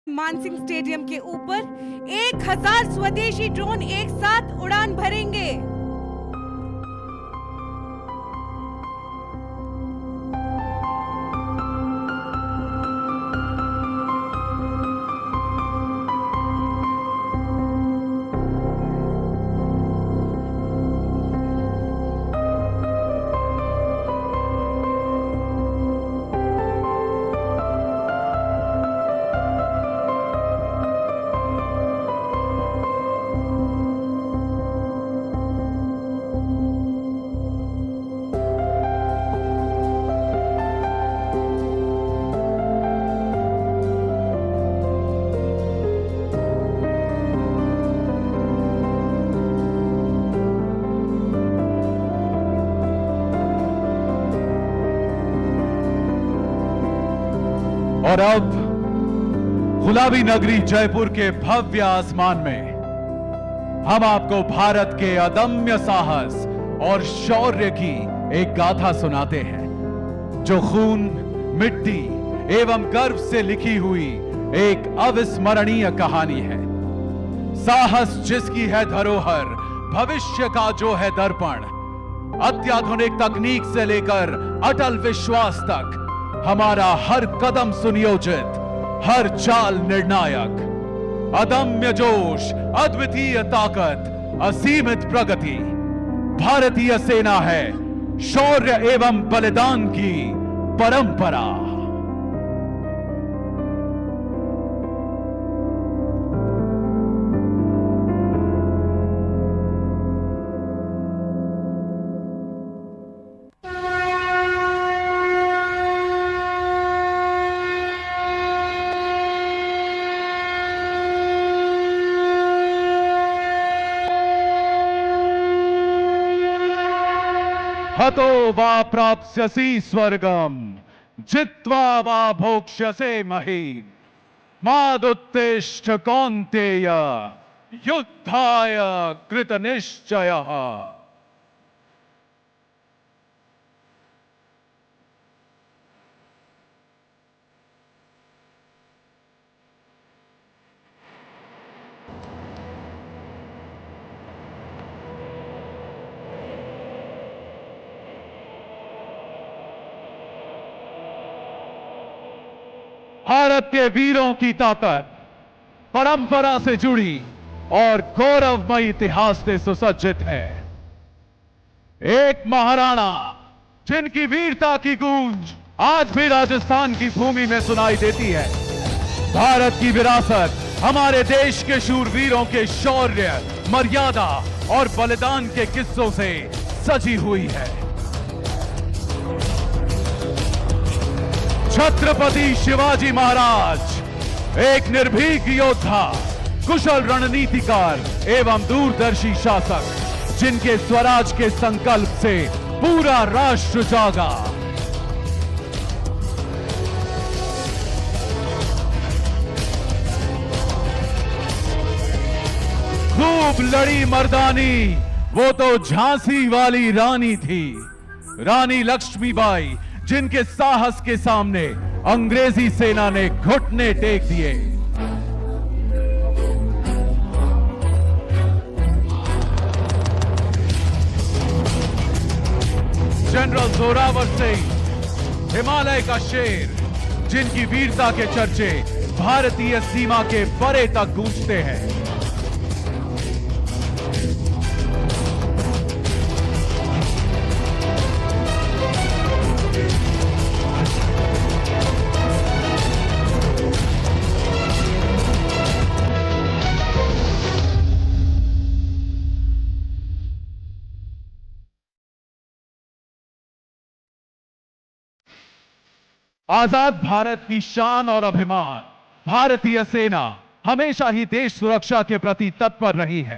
Mansingh stadium के ऊपर 1000 स्वदेशी ड्रोन एक साथ उड़ान भरेंगे। और अब गुलाबी नगरी जयपुर के भव्य आसमान में हम आपको भारत के अदम्य साहस और शौर्य की एक गाथा सुनाते हैं, जो खून, मिट्टी एवं गर्व से लिखी हुई एक अविस्मरणीय कहानी है। साहस जिसकी है धरोहर, भविष्य का जो है दर्पण, अत्याधुनिक तकनीक से लेकर अटल विश्वास तक हमारा हर कदम सुनियोजित, हर चाल निर्णायक। अदम्य जोश, अद्वितीय ताकत, असीमित प्रगति, भारतीय सेना है शौर्य एवं बलिदान की परंपरा। हतो वा प्राप्स्यसि स्वर्गम जित्वा वा भोक्ष्यसे महीम् मादुत्तिष्ठ कौन्तेय युद्धाय कृतनिश्चयः। भारत के वीरों की ताकत परंपरा से जुड़ी और गौरवमयी इतिहास से सुसज्जित है। एक महाराणा जिनकी वीरता की गूंज आज भी राजस्थान की भूमि में सुनाई देती है। भारत की विरासत हमारे देश के शूरवीरों के शौर्य, मर्यादा और बलिदान के किस्सों से सजी हुई है। छत्रपति शिवाजी महाराज एक निर्भीक योद्धा, कुशल रणनीतिकार एवं दूरदर्शी शासक, जिनके स्वराज के संकल्प से पूरा राष्ट्र जागा। खूब लड़ी मर्दानी वो तो झांसी वाली रानी थी, रानी लक्ष्मीबाई, जिनके साहस के सामने अंग्रेजी सेना ने घुटने टेक दिए। जनरल जोरावर सिंह, हिमालय का शेर, जिनकी वीरता के चर्चे भारतीय सीमा के परे तक गूंजते हैं। आजाद भारत की शान और अभिमान, भारतीय सेना हमेशा ही देश सुरक्षा के प्रति तत्पर रही है।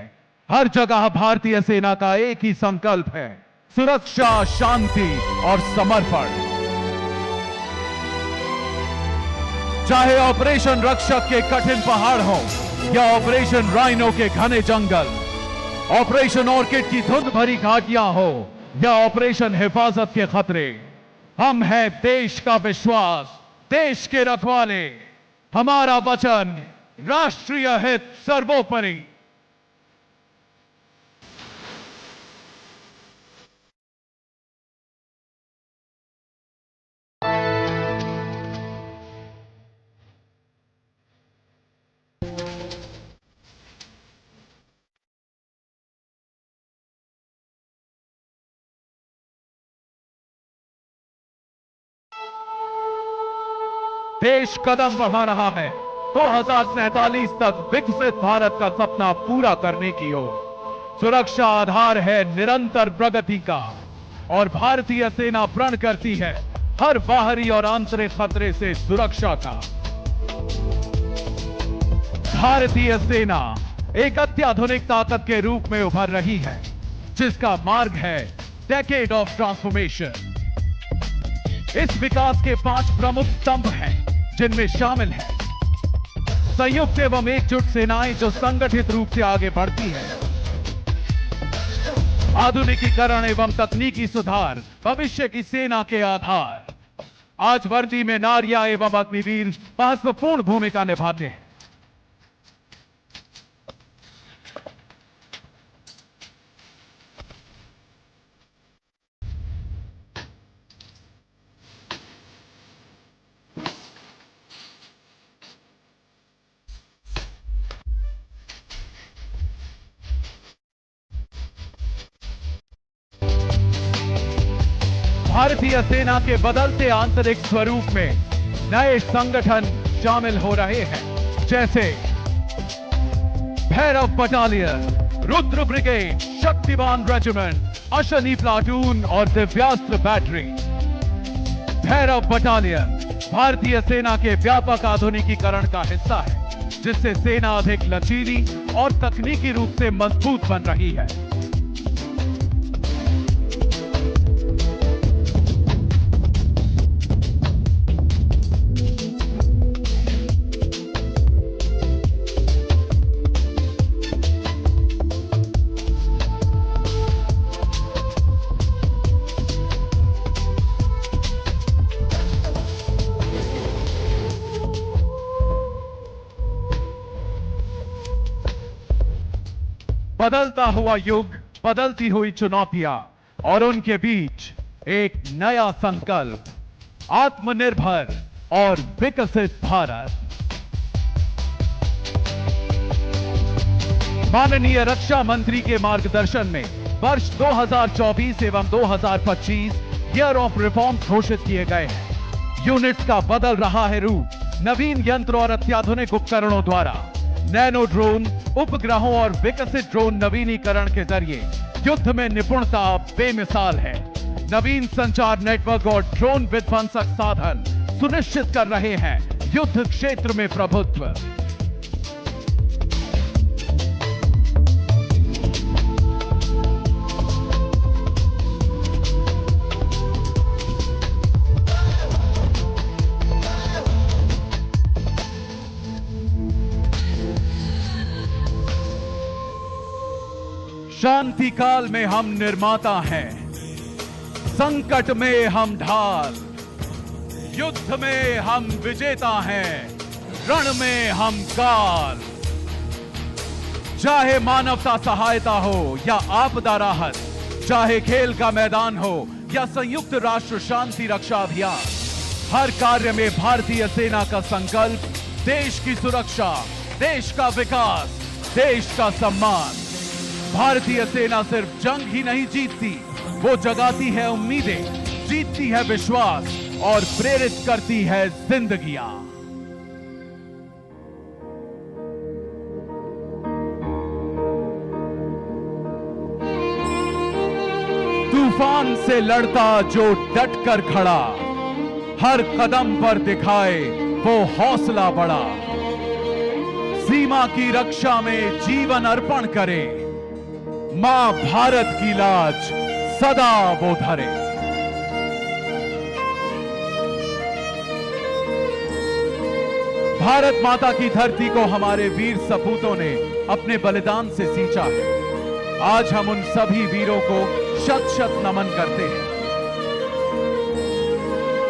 हर जगह भारतीय सेना का एक ही संकल्प है, सुरक्षा, शांति और समर्पण। चाहे ऑपरेशन रक्षक के कठिन पहाड़ हो या ऑपरेशन राइनो के घने जंगल, ऑपरेशन ऑर्किड की धुंध भरी घाटियां हो या ऑपरेशन हिफाजत के खतरे, हम हैं देश का विश्वास, देश के रखवाले। हमारा वचन राष्ट्रीय हित सर्वोपरि। देश कदम बढ़ा रहा है 2047 तक विकसित भारत का सपना पूरा करने की ओर। सुरक्षा आधार है निरंतर प्रगति का और भारतीय सेना प्रण करती है हर बाहरी और आंतरिक खतरे से सुरक्षा का। भारतीय सेना एक अत्याधुनिक ताकत के रूप में उभर रही है, जिसका मार्ग है डेकेड ऑफ ट्रांसफॉर्मेशन। इस विकास के 5 प्रमुख स्तंभ हैं, जिनमें शामिल है संयुक्त एवं एकजुट सेनाएं जो संगठित रूप से आगे बढ़ती है, आधुनिकीकरण एवं तकनीकी सुधार भविष्य की सेना के आधार। आज वर्दी में नारियां एवं अग्निवीर महत्वपूर्ण भूमिका निभाते हैं। भारतीय सेना के बदलते आंतरिक स्वरूप में नए संगठन शामिल हो रहे हैं, जैसे Bhairav battalion, Rudra brigade, Shaktibaan regiment, Ashni platoon और दिव्यास्त्र बैटरी। भैरव बटालियन भारतीय सेना के व्यापक आधुनिकीकरण का हिस्सा है, जिससे सेना अधिक लचीली और तकनीकी रूप से मजबूत बन रही है। बदलता हुआ युग, बदलती हुई चुनौतियां और उनके बीच एक नया संकल्प, आत्मनिर्भर और विकसित भारत। माननीय रक्षा मंत्री के मार्गदर्शन में वर्ष 2024 एवं 2025 ईयर ऑफ रिफॉर्म घोषित किए गए हैं। यूनिट्स का बदल रहा है रूप। नवीन यंत्र और अत्याधुनिक उपकरणों द्वारा नैनो ड्रोन, उपग्रहों और विकसित ड्रोन नवीनीकरण के जरिए युद्ध में निपुणता बेमिसाल है। नवीन संचार नेटवर्क और ड्रोन विध्वंसक साधन सुनिश्चित कर रहे हैं युद्ध क्षेत्र में प्रभुत्व। शांति काल में हम निर्माता हैं, संकट में हम ढाल, युद्ध में हम विजेता हैं, रण में हम काल। चाहे मानवता सहायता हो या आपदा राहत, चाहे खेल का मैदान हो या संयुक्त राष्ट्र शांति रक्षा अभियान, हर कार्य में भारतीय सेना का संकल्प देश की सुरक्षा, देश का विकास, देश का सम्मान। भारतीय सेना सिर्फ जंग ही नहीं जीतती, वो जगाती है उम्मीदें, जीतती है विश्वास और प्रेरित करती है जिंदगियां। तूफान से लड़ता जो डट कर खड़ा, हर कदम पर दिखाए वो हौसला बड़ा। सीमा की रक्षा में जीवन अर्पण करे, मां भारत की लाज सदा वो धरे। भारत माता की धरती को हमारे वीर सपूतों ने अपने बलिदान से सींचा है। आज हम उन सभी वीरों को शत शत नमन करते हैं।